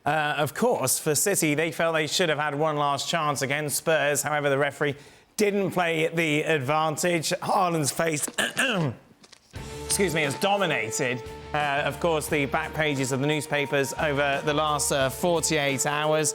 Of course, for City, they felt they should have had one last chance against Spurs. However, the referee didn't play the advantage. Haaland's face, excuse me, has dominated, of course, the back pages of the newspapers over the last 48 hours.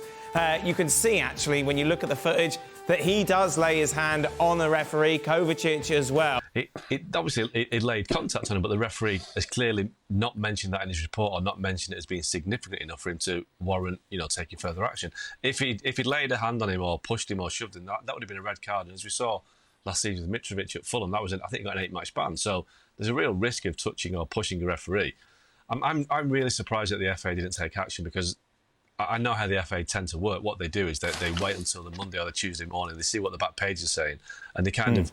You can see, actually, when you look at the footage, that he does lay his hand on the referee, Kovacic as well. It laid contact on him, but the referee has clearly not mentioned that in his report, or not mentioned it as being significant enough for him to warrant, taking further action. If he'd laid a hand on him or pushed him or shoved him, that would have been a red card. And as we saw last season with Mitrovic at Fulham, I think he got an 8-match ban. So there's a real risk of touching or pushing a referee. I'm really surprised that the FA didn't take action, because I know how the FA tend to work. What they do is they wait until the Monday or the Tuesday morning. They see what the back page is saying, and they kind of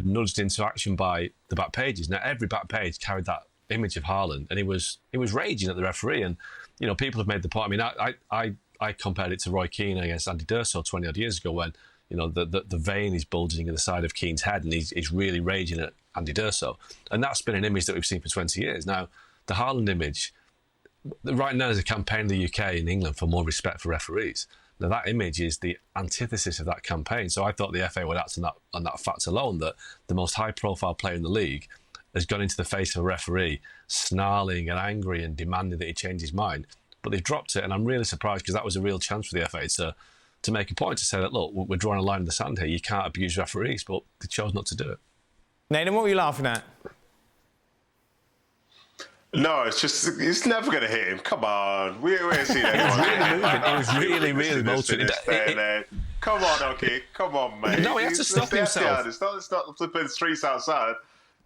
nudged into action by the back pages. Now every back page carried that image of Haaland, and he was raging at the referee. And people have made the point. I mean, I compared it to Roy Keane against Andy D'Urso 20 odd years ago, when the vein is bulging in the side of Keane's head, and he's really raging at Andy D'Urso. And that's been an image that we've seen for 20 years now. The Haaland image. Right now, there's a campaign in the UK and England for more respect for referees. Now, that image is the antithesis of that campaign. So I thought the FA would act on that fact alone, that the most high-profile player in the league has gone into the face of a referee, snarling and angry and demanding that he change his mind. But they've dropped it, and I'm really surprised, because that was a real chance for the FA to make a point, to say that, look, we're drawing a line in the sand here. You can't abuse referees, but they chose not to do it. Nathan, what were you laughing at? No, it's never going to hit him. Come on. We ain't seen anyone. It was really motivated. Come on, okay. Come on, mate. No, he had to stop himself. It's not flipping streets outside.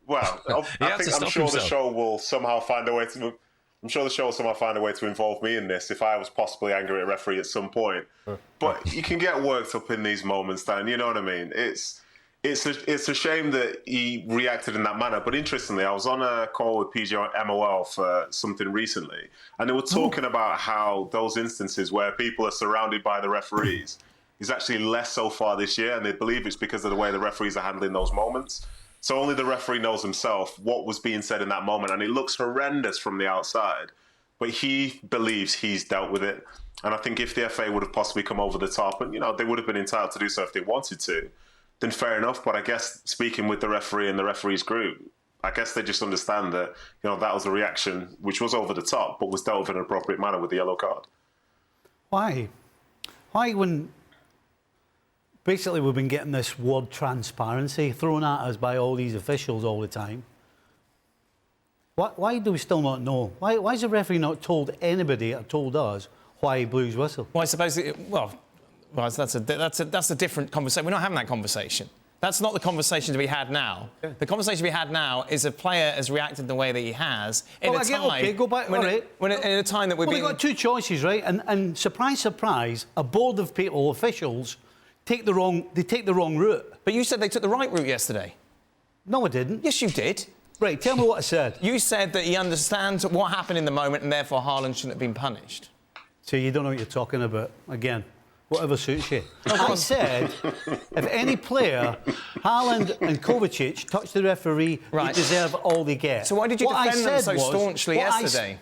Well, I'm sure the show will somehow find a way to... I'm sure the show will somehow find a way to involve me in this if I was possibly angry at a referee at some point. But you can get worked up in these moments, Dan. You know what I mean? It's a shame that he reacted in that manner. But interestingly, I was on a call with PGMOL for something recently, and they were talking about how those instances where people are surrounded by the referees is actually less so far this year, and they believe it's because of the way the referees are handling those moments. So only the referee knows himself what was being said in that moment, and it looks horrendous from the outside, but he believes he's dealt with it. And I think if the FA would have possibly come over the top, and they would have been entitled to do so if they wanted to, then fair enough. But I guess speaking with the referee and the referee's group, I guess they just understand that that was a reaction which was over the top, but was dealt with in an appropriate manner with the yellow card. Why when basically we've been getting this word transparency thrown at us by all these officials all the time? Why do we still not know? Why has the referee not told anybody or told us why he blew his whistle? Well, I suppose that's a different conversation. We're not having that conversation. That's not the conversation to be had now. Okay. The conversation to be had now is a player has reacted the way that he has in a time... go back, when all right. In a time that we've we've got two choices, right? And surprise, surprise, a board of people, officials, take the wrong route. But you said they took the right route yesterday. No, I didn't. Yes, you did. Right, tell me what I said. You said that he understands what happened in the moment, and therefore Haaland shouldn't have been punished. So you don't know what you're talking about. Again, whatever suits you. I said, if any player, Haaland and Kovacic, touch the referee, they deserve all they get. So why did you defend them so staunchly yesterday?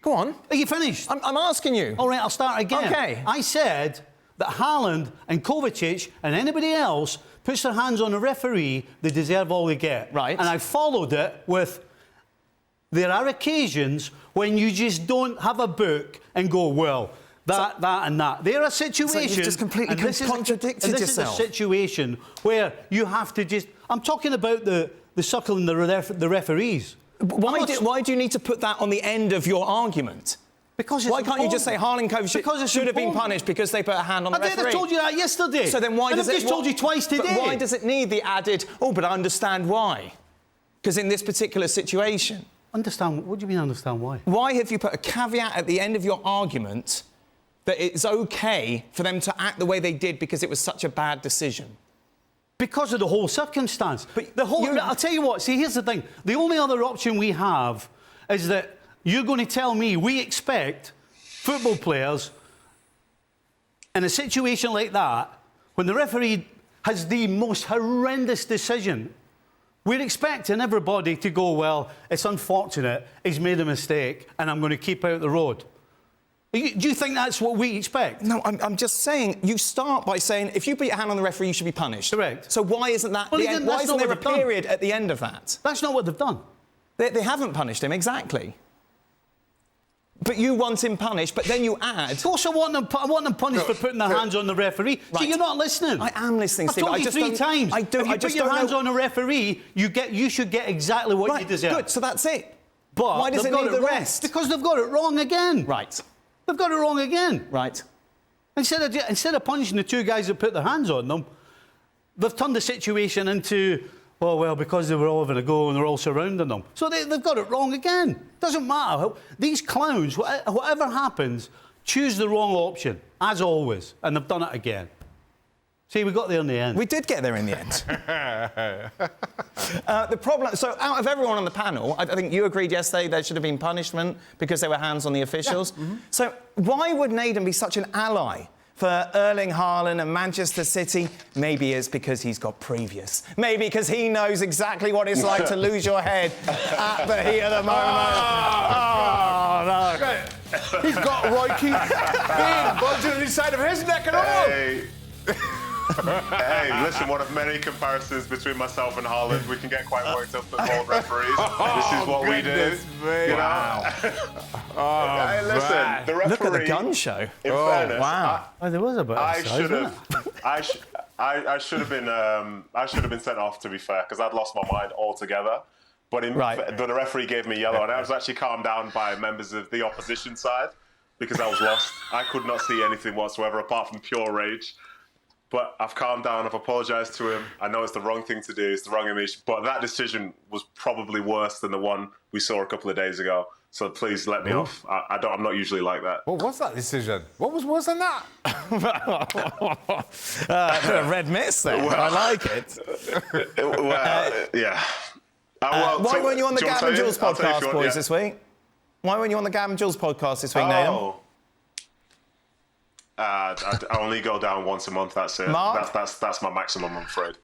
Go on. Are you finished? I'm asking you. All right, I'll start again. OK. I said that Haaland and Kovacic and anybody else puts their hands on a referee, they deserve all they get. Right. And I followed it with, there are occasions when you just don't have a book and go, well, that and that. There are situations... So you've just completely contradicted yourself. This is a situation where you have to just... I'm talking about the suckling the referees. Why do you need to put that on the end of your argument? Because why can't you just say Haaland Kovacic should have been punished because they put a hand on the referee? I told you that yesterday. So then why does it... I've just told you twice today. But why does it need the added, but I understand why? Because in this particular situation... Understand? What do you mean understand why? Why have you put a caveat at the end of your argument that it's OK for them to act the way they did because it was such a bad decision? Because of the whole circumstance. But I'll tell you what, see, here's the thing. The only other option we have is that you're going to tell me we expect football players in a situation like that, when the referee has the most horrendous decision, we're expecting everybody to go, well, it's unfortunate, he's made a mistake, and I'm going to keep out the road. Do you think that's what we expect? No, I'm just saying, you start by saying, if you put your hand on the referee, you should be punished. Correct. So why isn't that Well, the end? Why isn't there a period at the end of that? That's not what they've done. They haven't punished him, exactly. But you want him punished, but then you add... Of course I want them punished for putting their hands on the referee. Right. So you're not listening. I am listening, Steve. I've told you 3 times. I do. If you I put just your don't hands know... on a referee, you should get exactly what Right, you deserve. good, so that's it. But why does it need the rest? Because they've got it wrong again. Right. They've got it wrong again. Right. Instead of punishing the 2 guys that put their hands on them, they've turned the situation into, oh, well, because they were all having a go and they're all surrounding them. So they've got it wrong again. Doesn't matter. These clowns, whatever happens, choose the wrong option, as always. And they've done it again. See, we got there in the end. We did get there in the end. The problem... So, out of everyone on the panel, I think you agreed yesterday there should have been punishment because there were hands on the officials. Yeah. Mm-hmm. So, why would Naden be such an ally for Erling Haaland and Manchester City? Maybe it's because he's got previous. Maybe because he knows exactly what it's like to lose your head at the heat of the moment. Oh, no. He's got Roy Keane being buzzed on the side of his neck and all. Hey, listen, one of many comparisons between myself and Haaland. We can get quite worked up at both referees. This is what we do. Wow. Hey, listen, the referee... Look at the gun show. In fairness, wow. There was a bit I should have been sent off, to be fair, because I'd lost my mind altogether. But the referee gave me yellow, and I was actually calmed down by members of the opposition side because I was lost. I could not see anything whatsoever apart from pure rage. But I've calmed down, I've apologised to him. I know it's the wrong thing to do, it's the wrong image, but that decision was probably worse than the one we saw a couple of days ago. So please let me off. I'm not usually like that. What was that decision? What was worse than that? A red mist there. Well, I like it. Yeah. Why weren't you on the Gab and Jules podcast, boys, this week? Why weren't you on the Gab and Jules podcast this week, Naden? I only go down once a month. That's it. Mark? That's my maximum, I'm afraid.